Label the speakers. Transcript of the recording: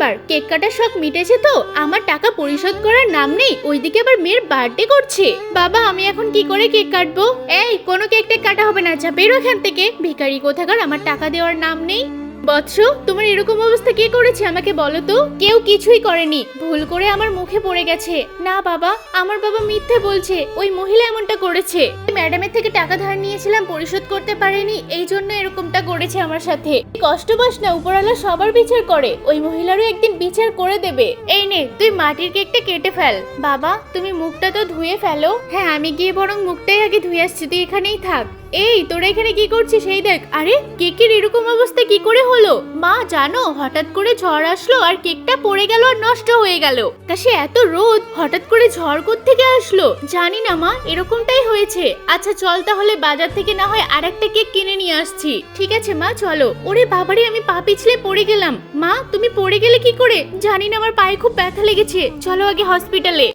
Speaker 1: ব্যাপার, কেক কাটার শখ মিটেছে তো? আমার টাকা পরিশোধ করার নাম নেই, ওইদিকে আবার মেয়ের বার্থডে করছে। বাবা আমি এখন কি করে কেক কাটবো? এই কোনো কেক টেক কাটা হবে না, যা বেরো এখান থেকে ভিখারি কোথাকার, আমার টাকা দেওয়ার নাম নেই। বৎস, তোমার এরকম অবস্থা কে করেছে আমাকে বলো তো? কেউ কিছুই করেনি, ভুল করে আমার মুখে পড়ে গেছে। না বাবা, আমার বাবা মিথ্যে বলছে, ওই মহিলা এমনটা করেছে। ম্যাডামের থেকে টাকা ধার নিয়েছিলাম, পরিশোধ করতে পারেনি, এই জন্য এরকমটা করেছে আমার সাথে। কষ্ট পাস না, উপরওয়ালা সবার বিচার করে, ওই মহিলারও একদিন বিচার করে দেবে। এই নে তুই মাটির কেকটা কেটে ফেল। বাবা তুমি মুখটা তো ধুয়ে ফেলো। হ্যাঁ আমি গিয়ে বরং মুখটাই আগে ধুয়ে আসছি, তুই এখানেই থাক। এই তোরা এখানে কি করছিস? এই দেখ, আরে কেকের এরকম অবস্থা কি করে হলো? মা জানো, হঠাৎ করে ঝড় আসলো আর কেকটা পড়ে গেল আর নষ্ট হয়ে গেল। কাছে এত রোদ, হঠাৎ করে ঝড় কোত্থেকে আসলো জানি না মা, এরকমটাই হয়েছে। আচ্ছা চল তাহলে বাজার থেকে না হয় আরেকটা কেক কিনে নিয়ে আসছি। ঠিক আছে মা চলো। ওরে বাবারে, আমি পা পিছলে পড়ে গেলাম। মা তুমি পড়ে গেলে কি করে? জানি না, আমার পায়ে খুব ব্যথা লেগেছে, চলো আগে হসপিটালে।